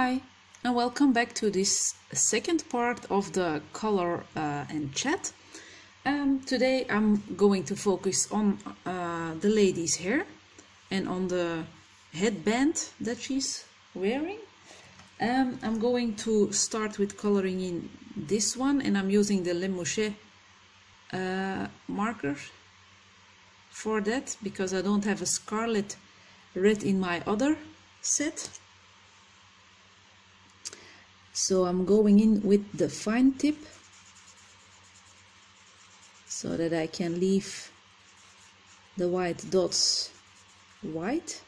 Hi, and welcome back to this second part of the color and chat. Today I'm going to focus on the lady's hair and on the headband that she's wearing. I'm going to start with coloring in this one, and I'm using the Le Mouchet marker for that because I don't have a scarlet red in my other set. So I'm going in with the fine tip so that I can leave the white dots white.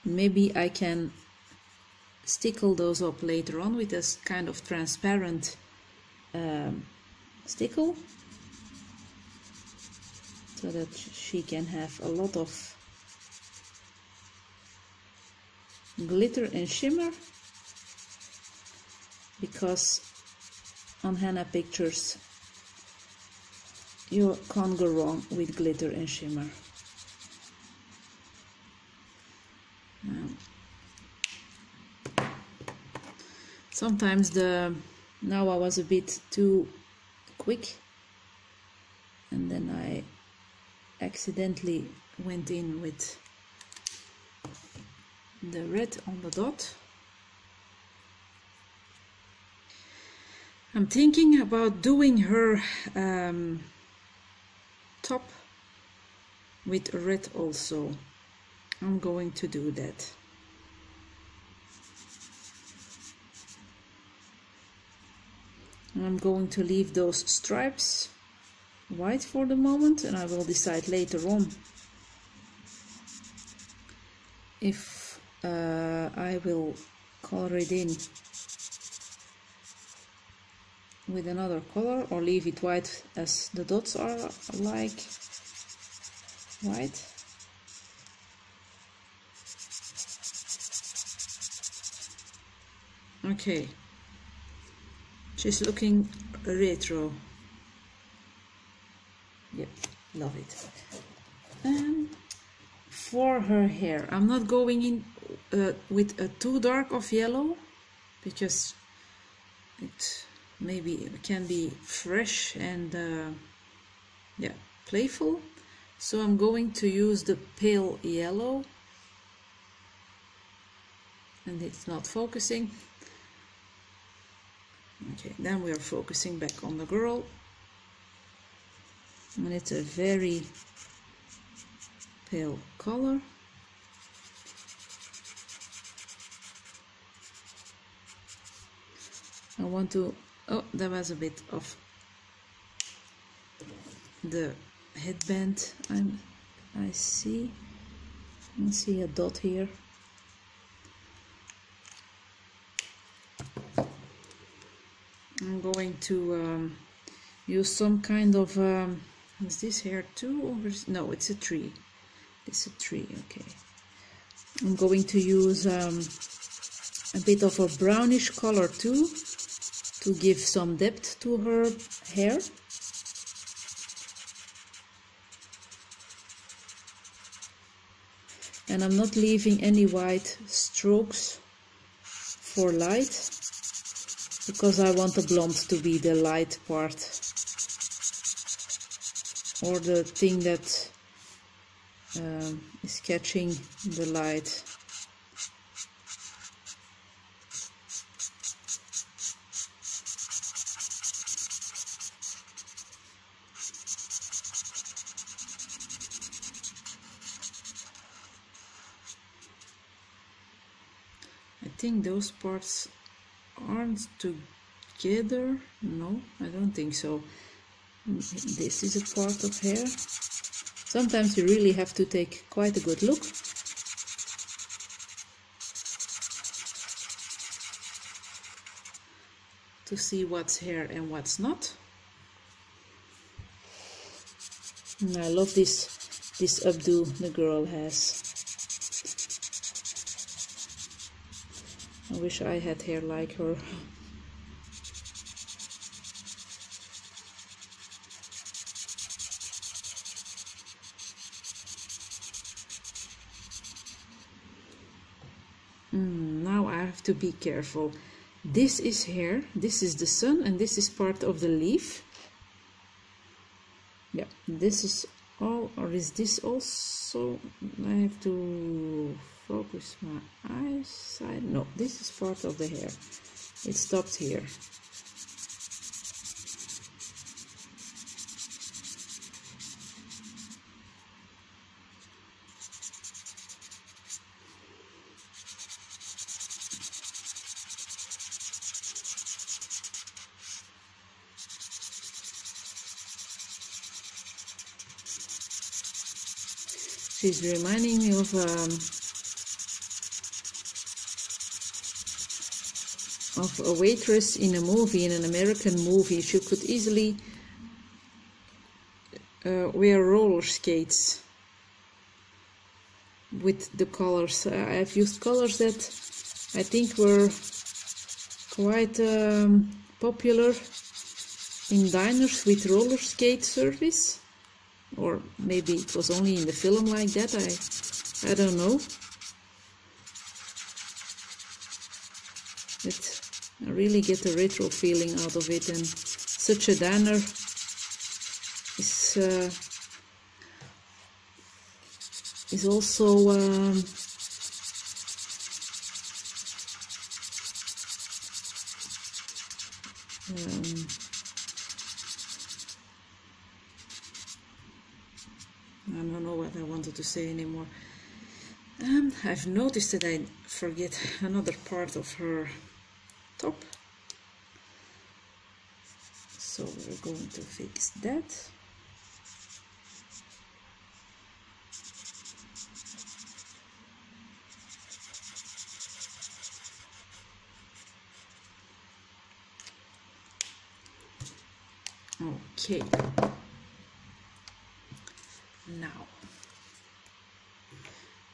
Maybe I can stickle those up later on with this kind of transparent stickle so that she can have a lot of glitter and shimmer, because on Hannah pictures you can't go wrong with glitter and shimmer. Sometimes now I was a bit too quick and then I accidentally went in with the red on the dot. I'm thinking about doing her top with red also. I'm going to do that. I'm going to leave those stripes white for the moment, and I will decide later on if I will color it in with another color or leave it white as the dots are like white. Okay, she's looking retro. Yep, love it. And for her hair, I'm not going in with a too dark of yellow because it maybe it can be fresh and yeah, playful. So I'm going to use the pale yellow, and it's not focusing. Okay, then we are focusing back on the girl, and it's a very pale color. I want to, oh, there was a bit of the headband. I see a dot here. I'm going to use some kind of is this hair too, or no, it's a tree. It's a tree. Okay, I'm going to use a bit of a brownish color too, to give some depth to her hair. And I'm not leaving any white strokes for light, because I want the blonde to be the light part, or the thing that is catching the light. I think those parts aren't together. No, I don't think so. This is a part of hair. Sometimes you really have to take quite a good look. To see what's hair and what's not. And I love this updo the girl has. I wish I had hair like her. Now I have have to be careful. This is hair, this is the sun, and this is part of the leaf. Yeah, this is all, or is this also? I have to focus my eyesight. No, this is part of the hair. It stopped here. She's reminding me of a waitress in a movie, in an American movie. She could easily wear roller skates with the colors. I've used colors that I think were quite popular in diners with roller skate service. Or maybe it was only in the film like that, I don't know. But I really get a retro feeling out of it, and such a diner is also I don't know what I wanted to say anymore. I've noticed that I forget another part of her top. So we're going to fix that. Okay. Now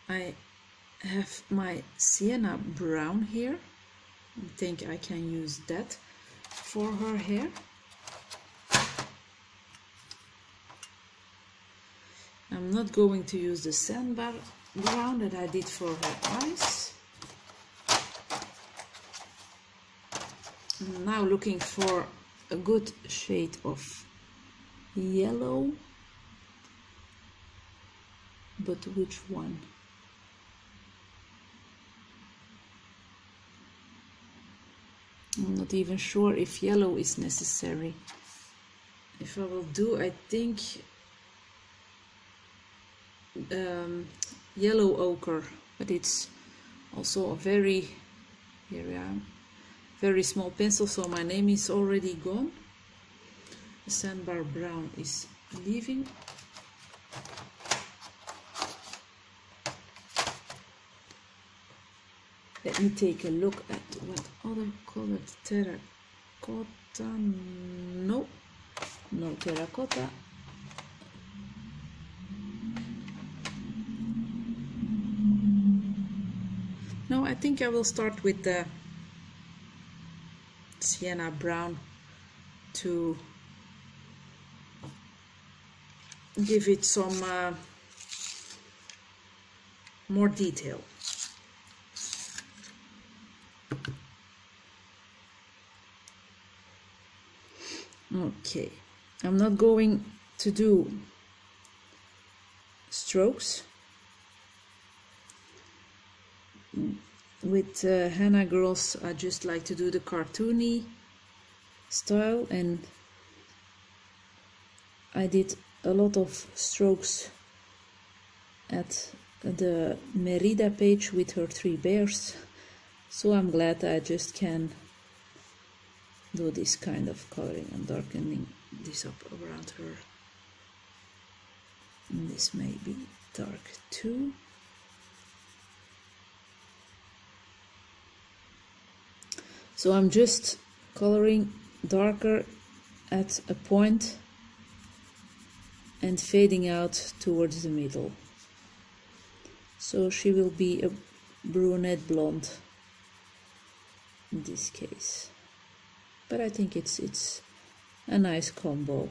I have my sienna brown here. I think I can use that for her hair. I'm not going to use the sandbar brown that I did for her eyes. I'm now looking for a good shade of yellow. But which one? I'm not even sure if yellow is necessary. If I will do, I think yellow ochre, but it's also a very, here I am, very small pencil, so my name is already gone. The sandbar brown is leaving. Let me take a look at what other color. Terracotta, no terracotta. No, I think I will start with the sienna brown to give it some more detail. Okay, I'm not going to do strokes. With Hannah girls, I just like to do the cartoony style, and I did a lot of strokes at the Merida page with her 3 bears, so I'm glad I just can do this kind of coloring. and darkening this up around her, and this may be dark too. So I'm just coloring darker at a point and fading out towards the middle. So she will be a brunette blonde in this case. But I think it's a nice combo.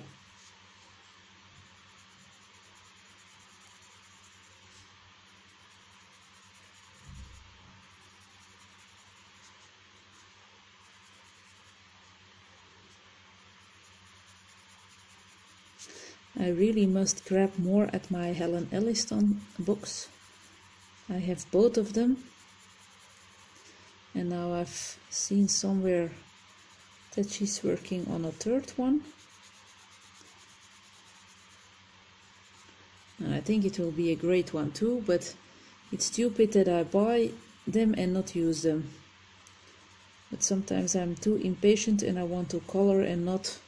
I really must grab more at my Helen Elliston books. I have both of them. And now I've seen somewhere that she's working on a third one. And I think it will be a great one too, but it's stupid that I buy them and not use them. But sometimes I'm too impatient and I want to color and not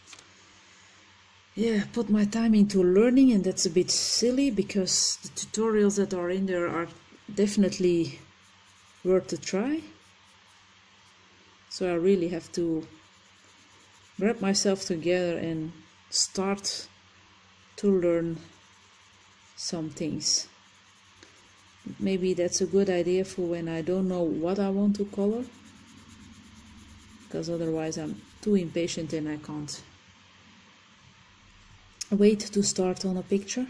put my time into learning, and that's a bit silly because the tutorials that are in there are definitely worth a try. So I really have to grab myself together and start to learn some things. Maybe that's a good idea for when I don't know what I want to color, because otherwise I'm too impatient and I can't wait to start on a picture.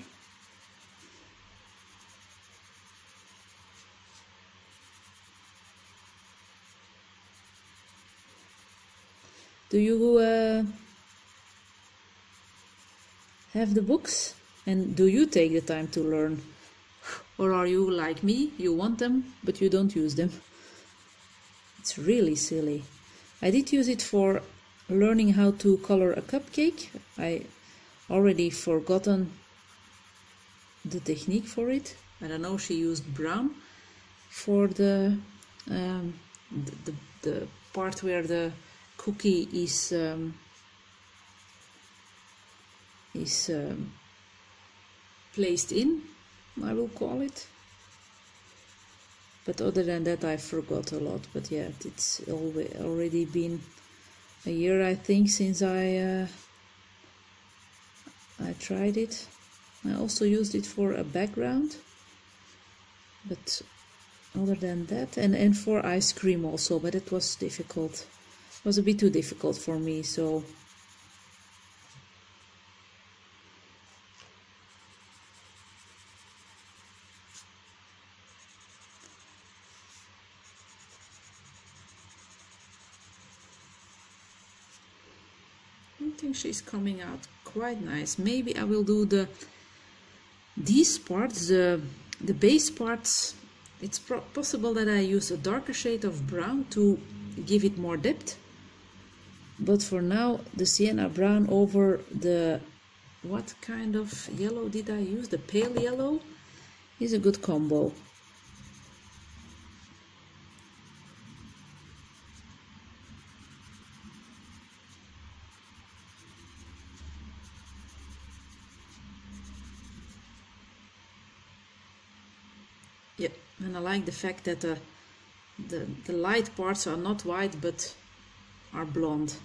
Do you have the books? And do you take the time to learn? Or are you like me? You want them, but you don't use them. It's really silly. I did use it for learning how to color a cupcake. I already forgotten the technique for it. I don't know, she used brown for the part where the cookie is placed in, I will call it. But other than that I forgot a lot. But yeah, it's already been a year, I think, since I tried it. I also used it for a background, but other than that, and for ice cream also, but it was difficult. It was a bit too difficult for me, so I think she's coming out quite nice. Maybe I will do these parts, the base parts. It's possible that I use a darker shade of brown to give it more depth. But for now, the sienna brown over the, what kind of yellow did I use? The pale yellow is a good combo. Yeah, and I like the fact that the light parts are not white but are blonde.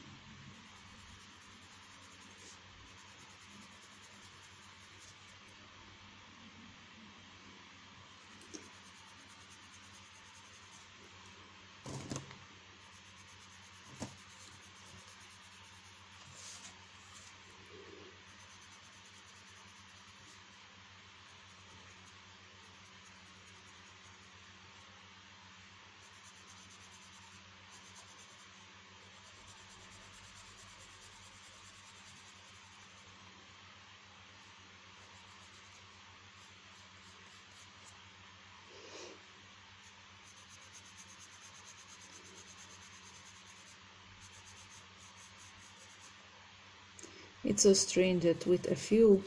It's so strange that with a few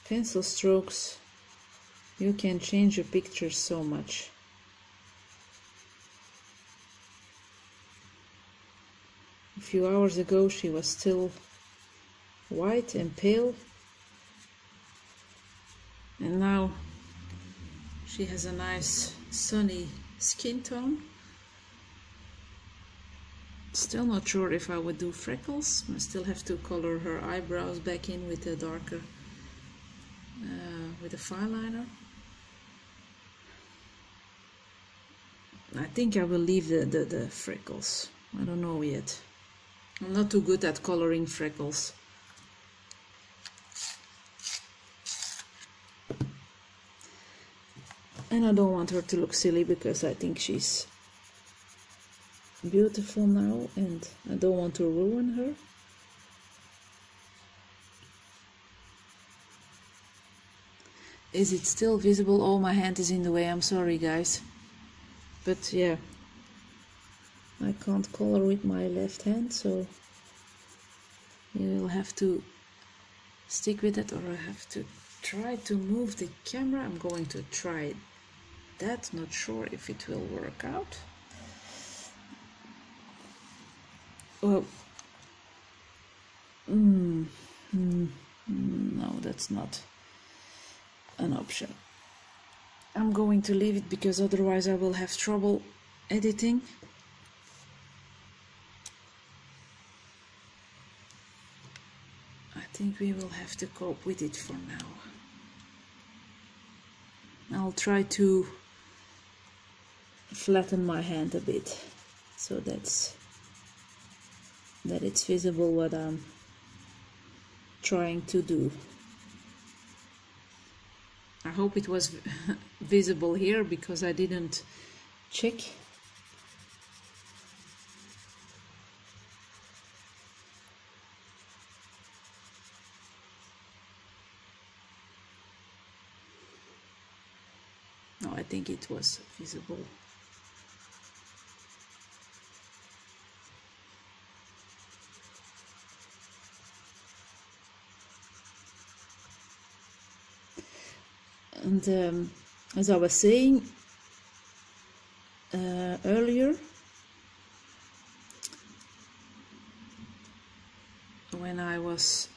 pencil strokes you can change a picture so much. A few hours ago she was still white and pale, and now she has a nice sunny skin tone. Still not sure if I would do freckles. I still have to color her eyebrows back in with a darker, with a fine liner. I think I will leave the freckles. I don't know yet. I'm not too good at coloring freckles. And I don't want her to look silly because I think she's beautiful now and I don't want to ruin her. Is it still visible? Oh, my hand is in the way, I'm sorry guys. But yeah, I can't color with my left hand, so you will have to stick with it, or I have to try to move the camera. I'm going to try that, not sure if it will work out. Well, no, that's not an option. I'm going to leave it because otherwise I will have trouble editing. I think we will have to cope with it for now. I'll try to flatten my hand a bit so that it's visible what I'm trying to do. I hope it was visible here because I didn't check. No, I think it was visible. And as I was saying earlier, when I was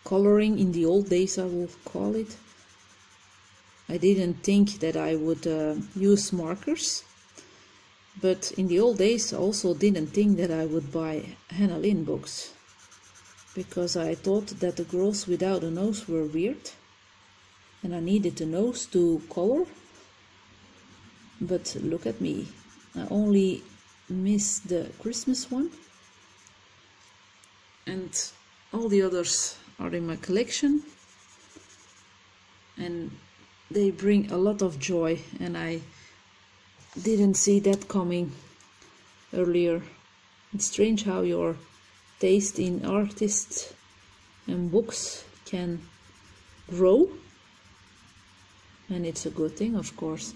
coloring in the old days, I will call it, I didn't think that I would use markers. But in the old days I also didn't think that I would buy Hannah Lynn books, because I thought that the girls without a nose were weird and I needed a nose to color. But look at me, I only missed the Christmas one, and all the others are in my collection and they bring a lot of joy, and I didn't see that coming earlier. It's strange how your taste in artists and books can grow, and it's a good thing, of course.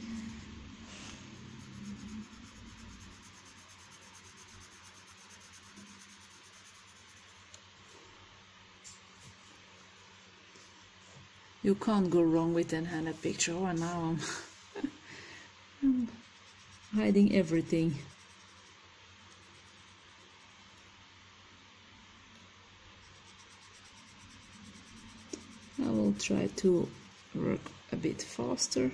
You can't go wrong with an Hannah picture. Oh, now I'm hiding everything. I will try to work a bit faster.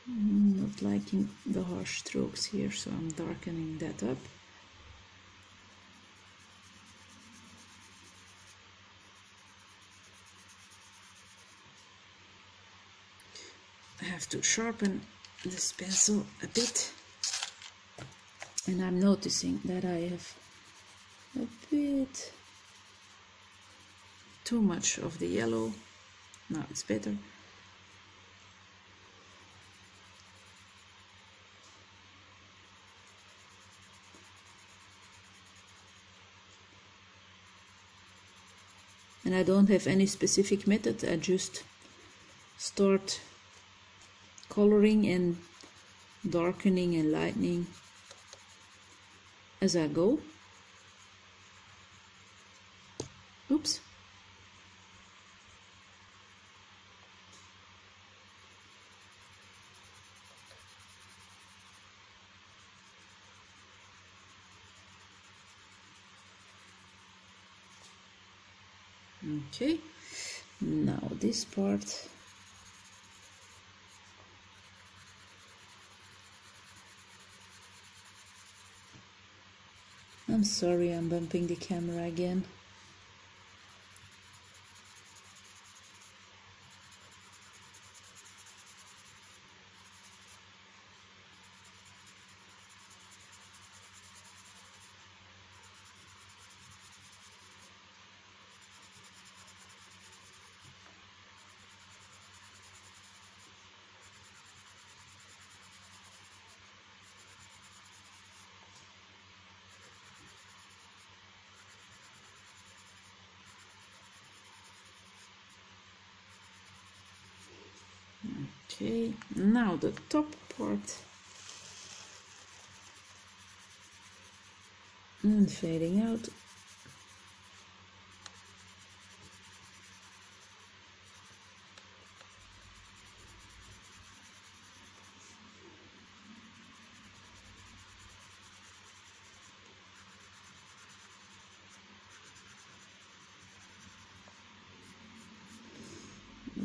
Not liking the harsh strokes here, so I'm darkening that up. I have to sharpen this pencil a bit, and I'm noticing that I have a bit too much of the yellow. Now it's better. And I don't have any specific method, I just start coloring and darkening and lightening as I go. Oops. Okay, now this part. I'm sorry, I'm bumping the camera again. Okay, now the top part. And fading out.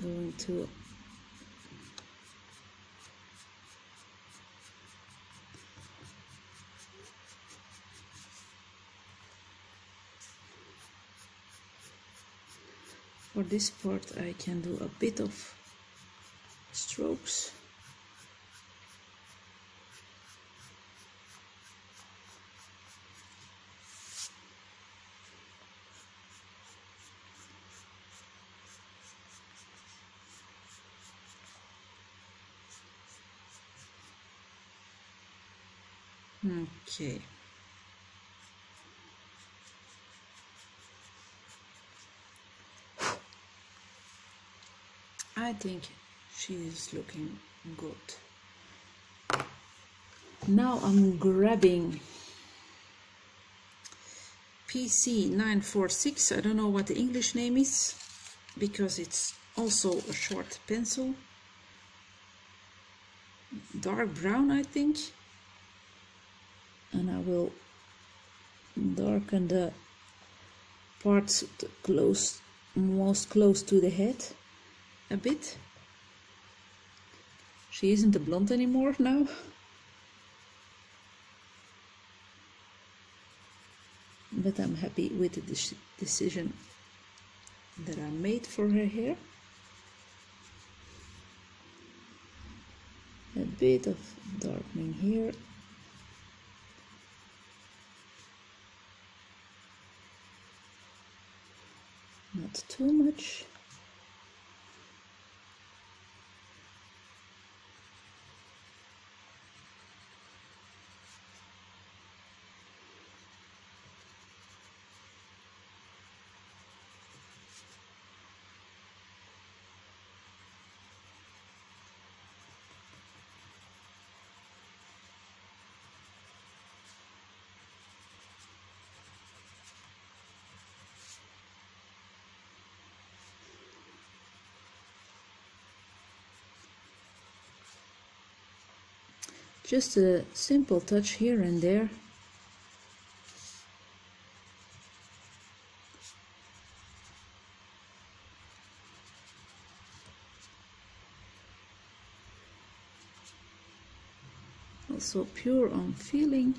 Going to for this part I can do a bit of strokes. Okay. I think she's looking good. Now I'm grabbing PC 946. I don't know what the English name is because it's also a short pencil. Dark brown, I think. And I will darken the parts most close to the head a bit. She isn't a blonde anymore now. But I'm happy with the decision that I made for her hair. A bit of darkening here. Not too much. Just a simple touch here and there. Also pure on feeling.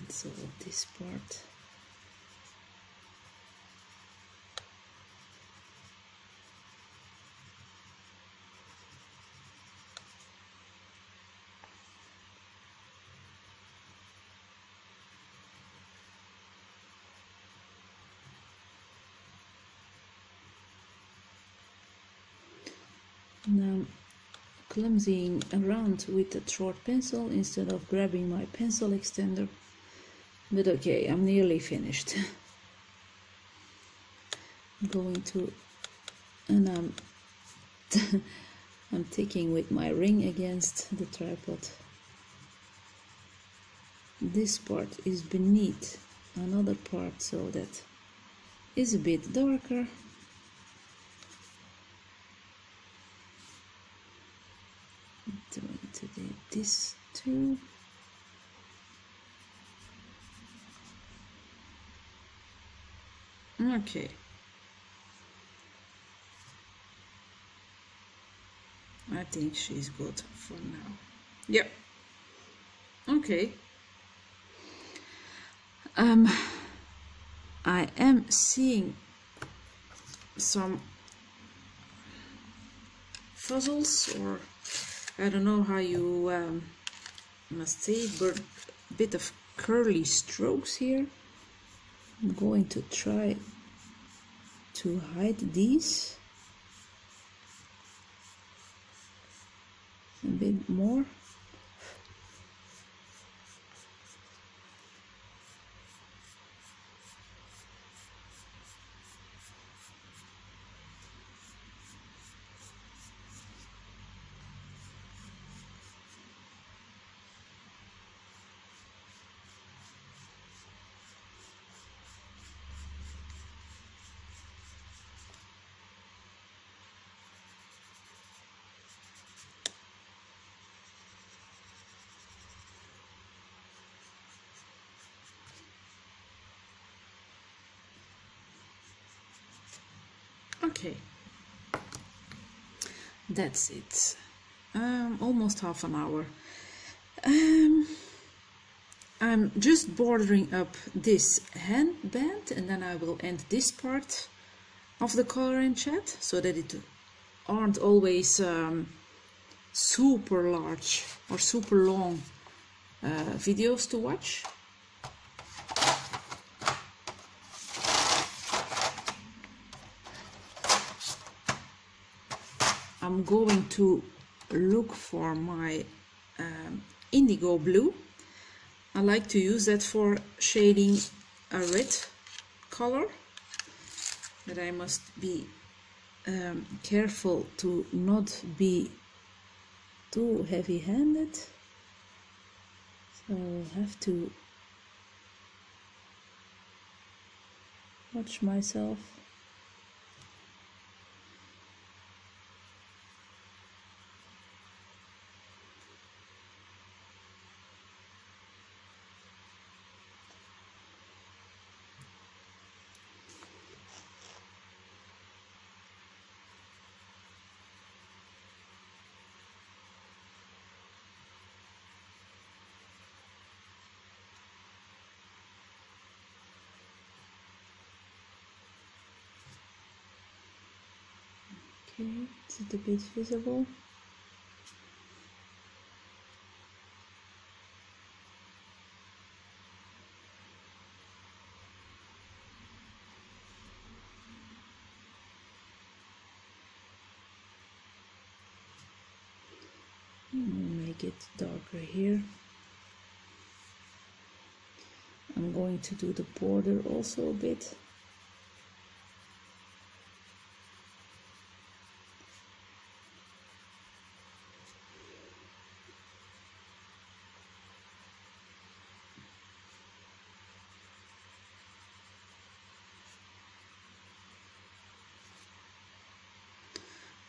So this part. Now clumsying around with a short pencil instead of grabbing my pencil extender. But okay, I'm nearly finished. I'm going to, and I'm taking with my ring against the tripod. This part is beneath another part, so that is a bit darker. Going to do this too. Okay. I think she's good for now. Yep. Okay. I am seeing some fuzzles, or I don't know how you must say, but a bit of curly strokes here. I'm going to try to hide these a bit more. Okay, that's it. Almost half an hour. I'm just bordering up this handband, and then I will end this part of the color and chat, so that it aren't always super large or super long videos to watch. I'm going to look for my indigo blue. I like to use that for shading a red color, but I must be careful to not be too heavy-handed, so I'll have to watch myself. Okay, is it a bit visible? Make it darker here. I'm going to do the border also a bit.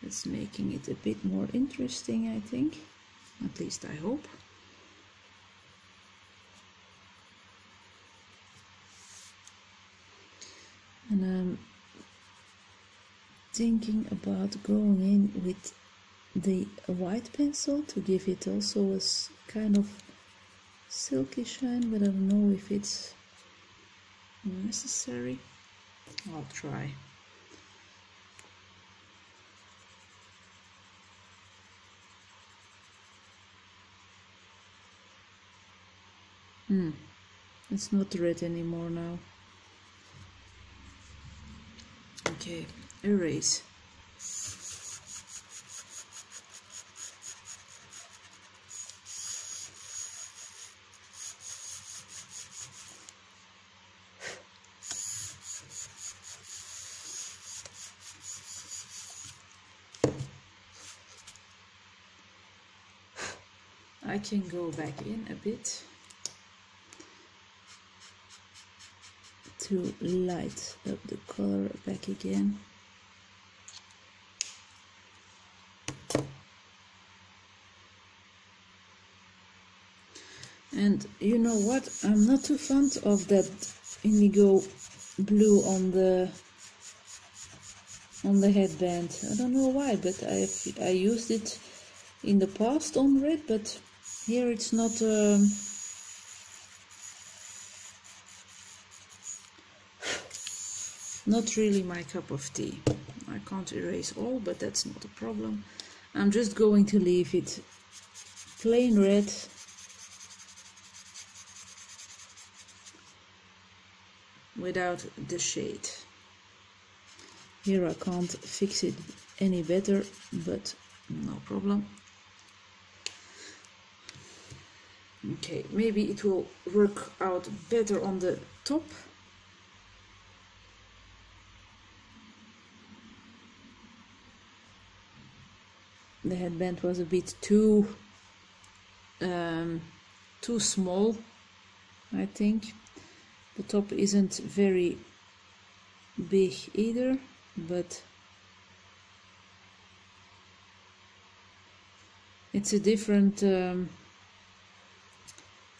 It's making it a bit more interesting, I think. At least I hope. And I'm thinking about going in with the white pencil to give it also a kind of silky shine, but I don't know if it's necessary. I'll try. It's not red anymore now. Okay, erase. I can go back in a bit to light up the color back again. And you know what? I'm not too fond of that indigo blue on the headband. I don't know why, but I used it in the past on red, but here it's not not really my cup of tea. I can't erase all, but that's not a problem. I'm just going to leave it plain red. Without the shade. Here I can't fix it any better, but no problem. Okay, maybe it will work out better on the top. The headband was a bit too small, I think. The top isn't very big either, but it's a different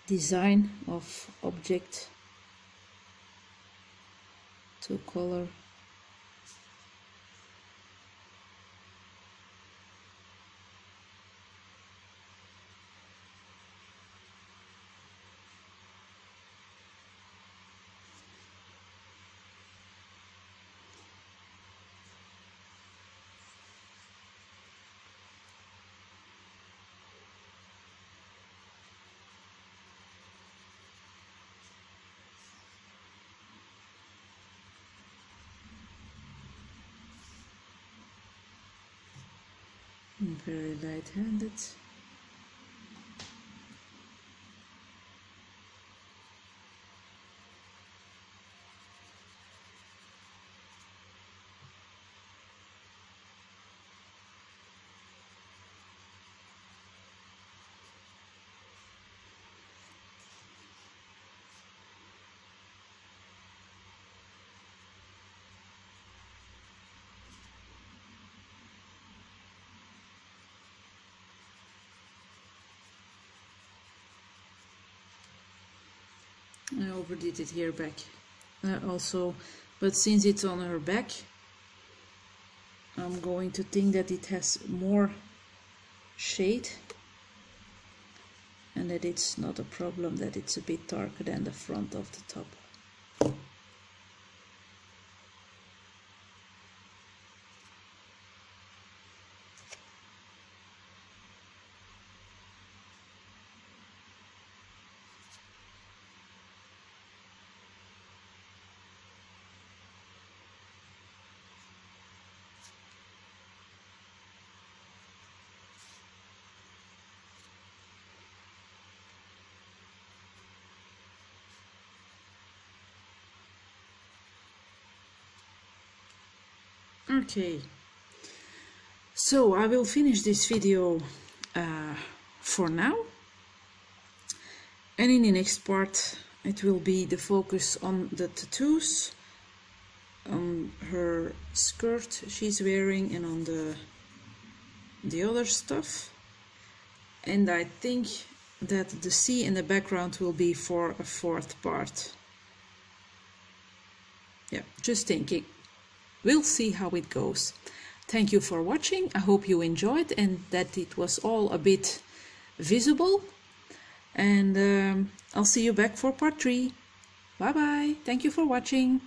design of object to color. Very light-handed. I overdid it here back also, but since it's on her back, I'm going to think that it has more shade and that it's not a problem that it's a bit darker than the front of the top. Okay, so I will finish this video for now, and in the next part it will be the focus on the tattoos, on her skirt she's wearing, and on the other stuff. And I think that the sea in the background will be for a fourth part. Yeah, just thinking. We'll see how it goes. Thank you for watching. I hope you enjoyed and that it was all a bit visible. And I'll see you back for part 3. Bye bye. Thank you for watching.